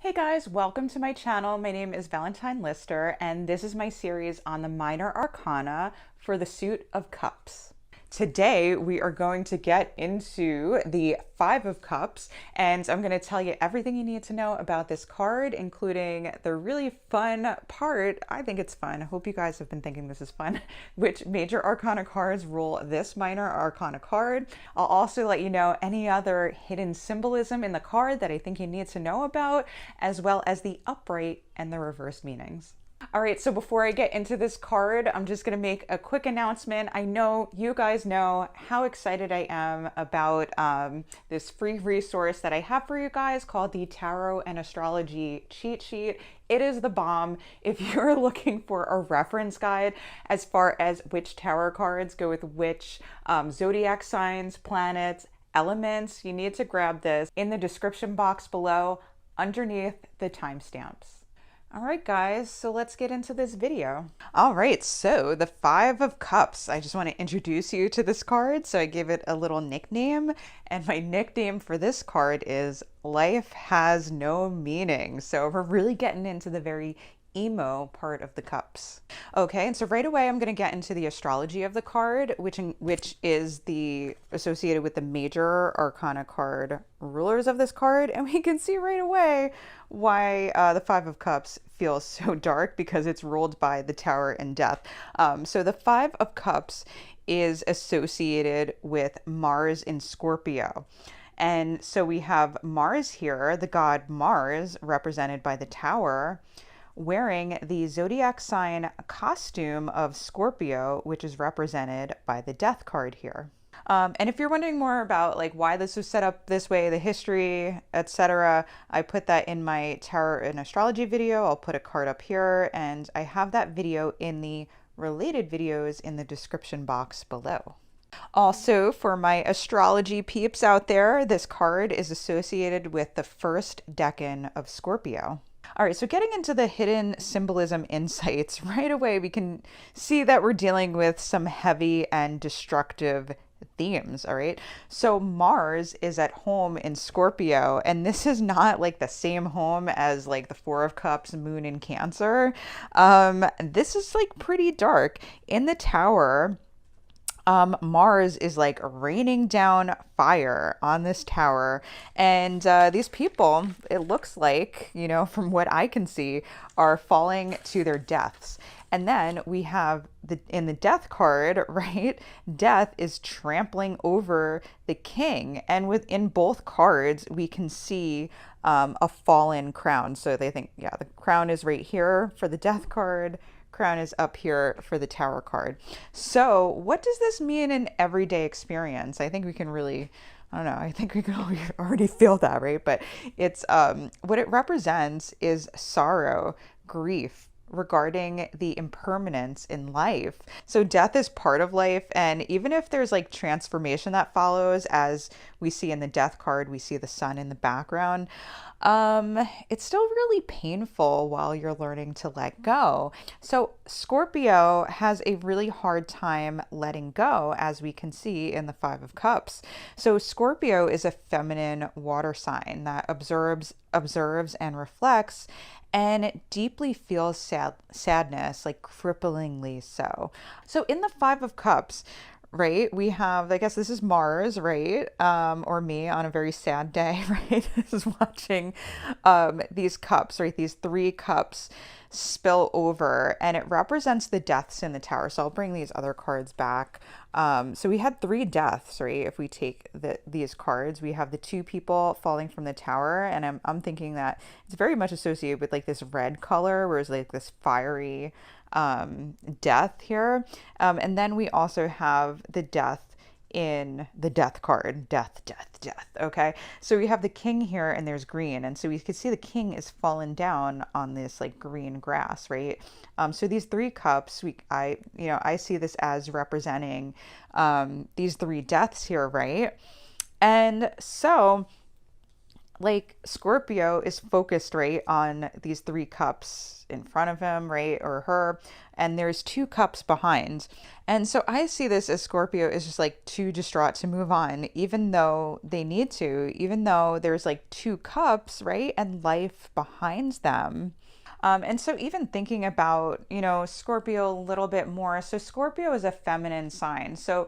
Hey guys, welcome to my channel. My name is Valentine Lister, and this is my series on the minor arcana for the suit of cups. Today, we are going to get into the Five of Cups, and I'm going to tell you everything you need to know about this card, including the really fun part. I think it's fun. I hope you guys have been thinking this is fun. Which major arcana cards rule this minor arcana card. I'll also let you know any other hidden symbolism in the card that I think you need to know about, as well as the upright and the reversed meanings. All right, so before I get into this card, I'm just going to make a quick announcement. I know you guys know how excited I am about this free resource that I have for you guys called the Tarot and Astrology Cheat Sheet. It is the bomb. If you're looking for a reference guide as far as which tarot cards go with which zodiac signs, planets, elements, you need to grab this in the description box below underneath the timestamps. All right, guys, so let's get into this video. All right, so the Five of Cups. I just want to introduce you to this card, so I give it a little nickname, and my nickname for this card is Life Has No Meaning. So we're really getting into the very emo part of the cups. Okay, and so right away I'm going to get into the astrology of the card, which is the associated with the major arcana card rulers of this card, and we can see right away why the Five of Cups feels so dark, because it's ruled by the Tower and Death. So the Five of Cups is associated with Mars in Scorpio. And so we have Mars here, the god Mars, represented by the Tower, wearing the zodiac sign costume of Scorpio, which is represented by the Death card here. And if you're wondering more about like why this was set up this way, the history, etc., I put that in my tarot and astrology video. I'll put a card up here, and I have that video in the related videos in the description box below. Also, for my astrology peeps out there, this card is associated with the first decan of Scorpio. All right, so getting into the hidden symbolism insights, right away we can see that we're dealing with some heavy and destructive themes. All right, so Mars is at home in Scorpio, and this is not like the same home as like the Four of Cups, Moon in Cancer. This is like pretty dark. In the Tower, Mars is like raining down fire on this tower, and these people, it looks like, you know, from what I can see, are falling to their deaths. And then we have in the Death card, right? Death is trampling over the king, and within both cards we can see a fallen crown. So they think, yeah, the crown is right here for the Death card. Crown is up here for the Tower card. So what does this mean in everyday experience? I think we can really, I don't know, I think we can already feel that, right? But it's what it represents is sorrow, grief, regarding the impermanence in life. So death is part of life, and even if there's like transformation that follows, as we see in the Death card, we see the sun in the background, it's still really painful while you're learning to let go. So Scorpio has a really hard time letting go, as we can see in the Five of Cups. So Scorpio is a feminine water sign that observes and reflects, and it deeply feels sadness, like cripplingly so. So in the Five of Cups, right, we have, I guess this is Mars, right? Or me on a very sad day, right? This is watching these cups, right? These three cups spill over, and it represents the deaths in the Tower. So I'll bring these other cards back. So we had three deaths, right? If we take these cards, we have the two people falling from the Tower, and I'm thinking that it's very much associated with like this red color, whereas like this fiery death here. And then we also have the death in the Death card, death. Okay, so we have the king here, and there's green, and so we can see the king is fallen down on this like green grass, right? So these three cups, I see this as representing these three deaths here, right? And so like Scorpio is focused, right, on these three cups in front of him, right, or her, and there's two cups behind. And so I see this as Scorpio is just like too distraught to move on, even though they need to, even though there's like two cups, right, and life behind them. And so even thinking about, Scorpio a little bit more. So Scorpio is a feminine sign. So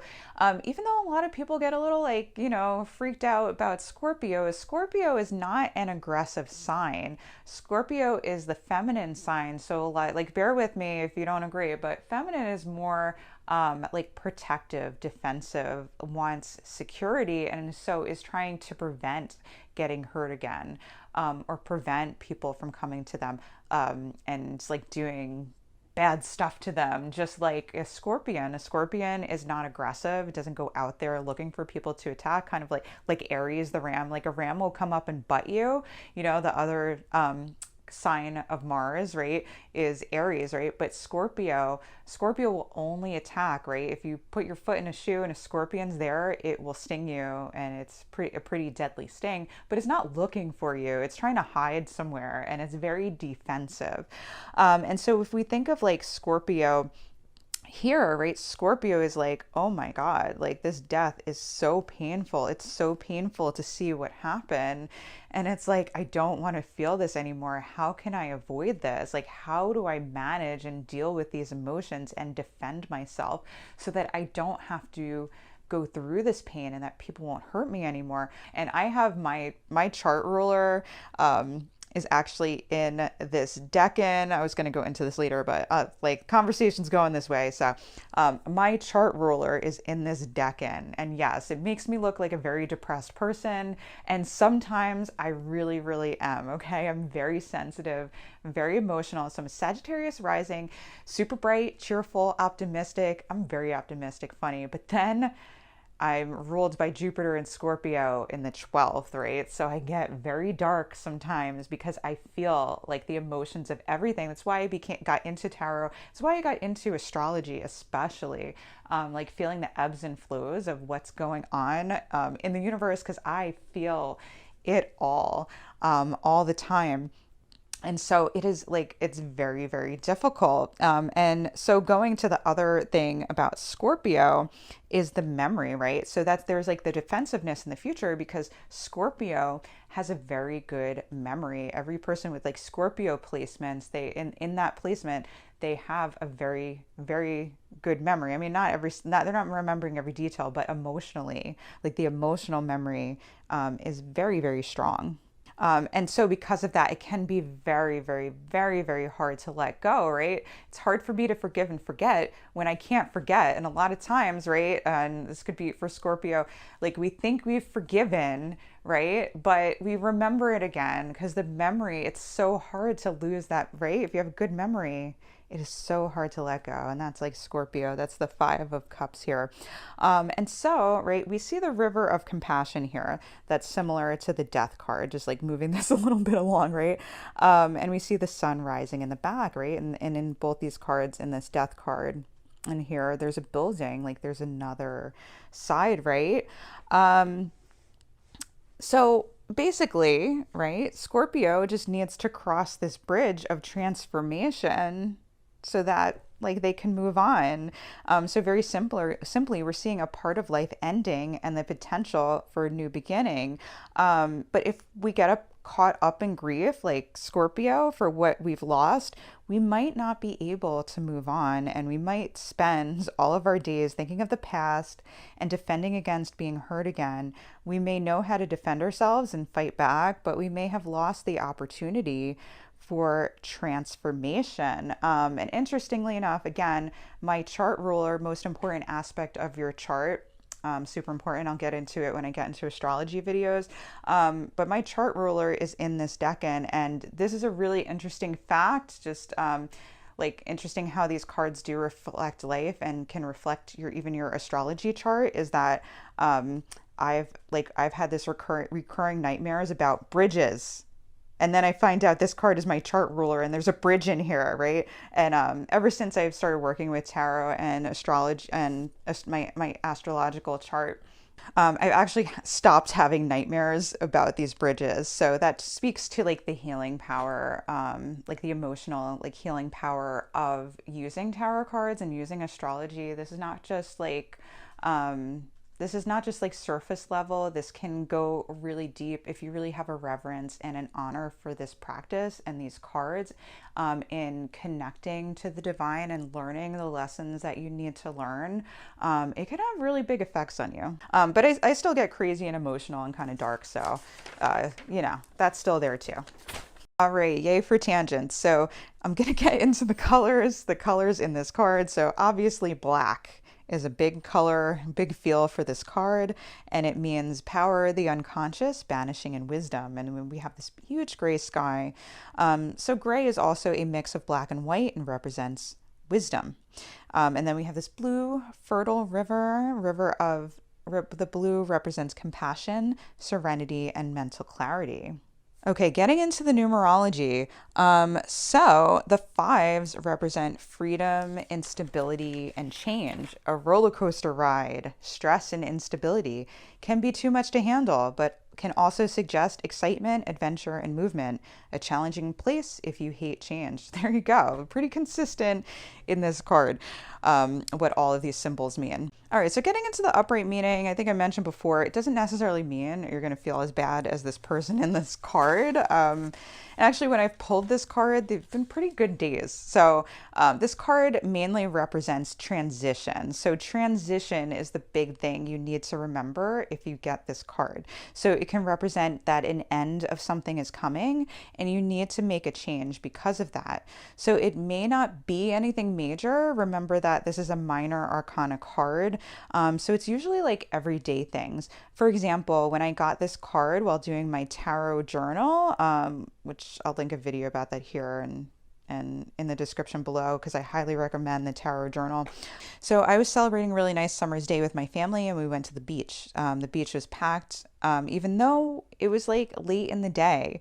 even though a lot of people get a little like, freaked out about Scorpio, Scorpio is not an aggressive sign. Scorpio is the feminine sign. So like, bear with me if you don't agree, but feminine is more like protective, defensive, wants security, and so is trying to prevent getting hurt again, or prevent people from coming to them, and like doing bad stuff to them, just like a scorpion. A scorpion is not aggressive. It doesn't go out there looking for people to attack, kind of like Aries, the ram. Like a ram will come up and butt you. The other sign of Mars, right, is Aries, right? But Scorpio will only attack, right? If you put your foot in a shoe and a scorpion's there, it will sting you, and it's a pretty deadly sting, but it's not looking for you. It's trying to hide somewhere, and it's very defensive. And so if we think of like Scorpio here, right, Scorpio is like, oh my God, like this death is so painful. It's so painful to see what happened. And it's like, I don't want to feel this anymore. How can I avoid this? Like, how do I manage and deal with these emotions and defend myself so that I don't have to go through this pain and that people won't hurt me anymore? And I have my chart ruler, is actually in this decan. I was going to go into this later, but like conversations going this way. So my chart ruler is in this decan. And yes, it makes me look like a very depressed person. And sometimes I really, really am. Okay. I'm very sensitive, very emotional. So I'm a Sagittarius rising, super bright, cheerful, optimistic. I'm very optimistic, funny. But then I'm ruled by Jupiter and Scorpio in the 12th, right? So I get very dark sometimes because I feel like the emotions of everything. That's why I got into tarot. That's why I got into astrology, especially, like feeling the ebbs and flows of what's going on in the universe, because I feel it all the time. And so it is like, it's very, very difficult. And so going to the other thing about Scorpio is the memory, right? So there's like the defensiveness in the future, because Scorpio has a very good memory. Every person with like Scorpio placements, in that placement, they have a very, very good memory. I mean, they're not remembering every detail, but emotionally, like the emotional memory is very, very strong. And so because of that, it can be very, very, very, very hard to let go, right? It's hard for me to forgive and forget when I can't forget. And a lot of times, right, and this could be for Scorpio, like we think we've forgiven, right? But we remember it again, because the memory, it's so hard to lose that, right? If you have a good memory, it is so hard to let go. And that's like Scorpio. That's the 5 of Cups here. And so, right, we see the River of Compassion here. That's similar to the Death card, just like moving this a little bit along, right? And we see the sun rising in the back, right? And in both these cards, in this Death card and here, there's a building, like there's another side, right? So basically, right, Scorpio just needs to cross this bridge of transformation so that like they can move on. So very simply, we're seeing a part of life ending and the potential for a new beginning. But if we get caught up in grief, like Scorpio, for what we've lost, we might not be able to move on, and we might spend all of our days thinking of the past and defending against being hurt again. We may know how to defend ourselves and fight back, but we may have lost the opportunity for transformation. And interestingly enough, again, my chart ruler, most important aspect of your chart, super important. I'll get into it when I get into astrology videos. But my chart ruler is in this decan, and this is a really interesting fact. Just like interesting how these cards do reflect life and can reflect your astrology chart. Is that I've had this recurring nightmares about bridges. And then I find out this card is my chart ruler, and there's a bridge in here, right? And ever since I've started working with tarot and astrology and my astrological chart, I've actually stopped having nightmares about these bridges. So that speaks to like the healing power, like the emotional, like healing power of using tarot cards and using astrology. Um, this is not just like surface level. This can go really deep if you really have a reverence and an honor for this practice and these cards, in connecting to the divine and learning the lessons that you need to learn. It can have really big effects on you. But I still get crazy and emotional and kind of dark. So, that's still there too. All right, yay for tangents. So I'm going to get into the colors in this card. So obviously black is a big color, big feel for this card, and it means power, the unconscious, banishing, and wisdom. And when we have this huge gray sky, so gray is also a mix of black and white and represents wisdom. And then we have this blue, fertile the blue represents compassion, serenity, and mental clarity. Okay, getting into the numerology. So the fives represent freedom, instability, and change. A roller coaster ride, stress and instability can be too much to handle, but can also suggest excitement, adventure, and movement. A challenging place if you hate change. There you go. Pretty consistent in this card, what all of these symbols mean. All right, so getting into the upright meaning, I think I mentioned before, it doesn't necessarily mean you're going to feel as bad as this person in this card. And actually, when I've pulled this card, they've been pretty good days. So this card mainly represents transition. So transition is the big thing you need to remember if you get this card. So it can represent that an end of something is coming and you need to make a change because of that. So it may not be anything major. Remember that this is a minor arcana card. So it's usually like everyday things. For example, when I got this card while doing my tarot journal, which I'll link a video about that here and in the description below, because I highly recommend the tarot journal. So I was celebrating a really nice summer's day with my family and we went to the beach. The beach was packed, even though it was like late in the day.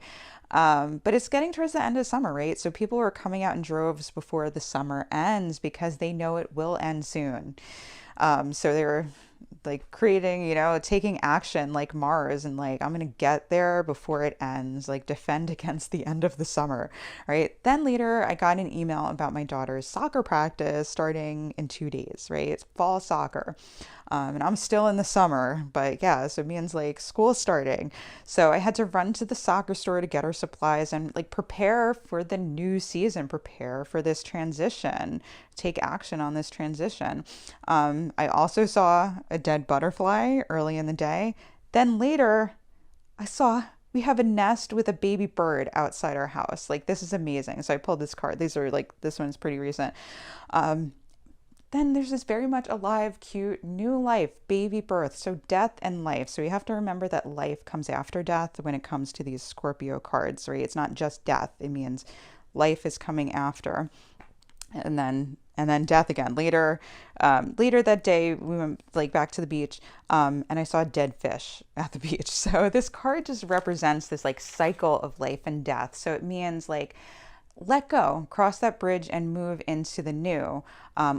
But it's getting towards the end of summer, right? So people are coming out in droves before the summer ends because they know it will end soon. So they're like creating, taking action like Mars and like, I'm going to get there before it ends, like defend against the end of the summer, right? Then later I got an email about my daughter's soccer practice starting in 2 days, right? It's fall soccer. And I'm still in the summer, but yeah, so it means like school starting. So I had to run to the soccer store to get her supplies and like prepare for the new season, prepare for this transition, take action on this transition. I also saw a dead butterfly early in the day. Then later I saw we have a nest with a baby bird outside our house. Like, this is amazing. So I pulled this card. These are like, this one's pretty recent. Then there's this very much alive, cute, new life, baby birth. So death and life. So we have to remember that life comes after death when it comes to these Scorpio cards, right? It's not just death. It means life is coming after. And then death again. Later that day, we went like back to the beach, and I saw a dead fish at the beach. So this card just represents this like cycle of life and death. So it means like, let go, cross that bridge and move into the new,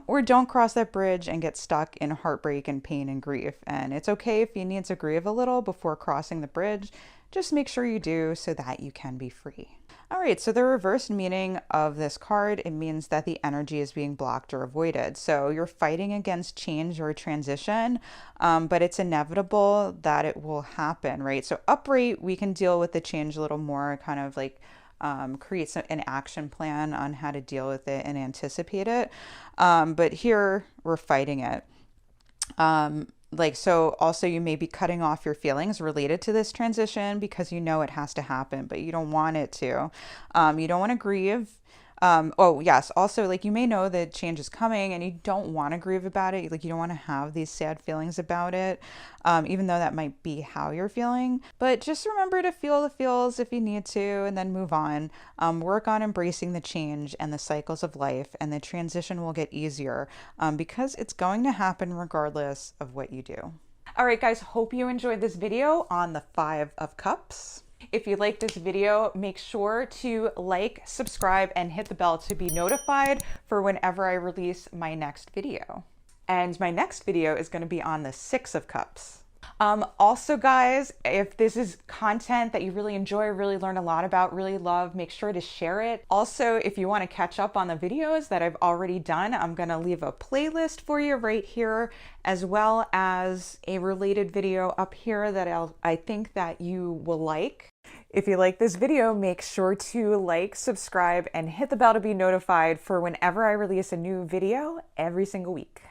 or don't cross that bridge and get stuck in heartbreak and pain and grief. And it's okay if you need to grieve a little before crossing the bridge. Just make sure you do so that you can be free. All right, so the reverse meaning of this card, it means that the energy is being blocked or avoided. So you're fighting against change or transition, but it's inevitable that it will happen, right? So upright, we can deal with the change a little more, kind of like create an action plan on how to deal with it and anticipate it. But here we're fighting it. So also you may be cutting off your feelings related to this transition because you know it has to happen, but you don't want it to. You don't want to grieve. Oh yes. Also, like, you may know that change is coming and you don't want to grieve about it. Like, you don't want to have these sad feelings about it, even though that might be how you're feeling. But just remember to feel the feels if you need to, and then move on. Work on embracing the change and the cycles of life, and the transition will get easier, because it's going to happen regardless of what you do. All right, guys, hope you enjoyed this video on the 5 of Cups. If you like this video, make sure to like, subscribe, and hit the bell to be notified for whenever I release my next video. And my next video is going to be on the 6 of Cups. Also, guys, if this is content that you really enjoy, really learn a lot about, really love, make sure to share it. Also, if you want to catch up on the videos that I've already done, I'm going to leave a playlist for you right here, as well as a related video up here that I think that you will like. If you like this video, make sure to like, subscribe, and hit the bell to be notified for whenever I release a new video every single week.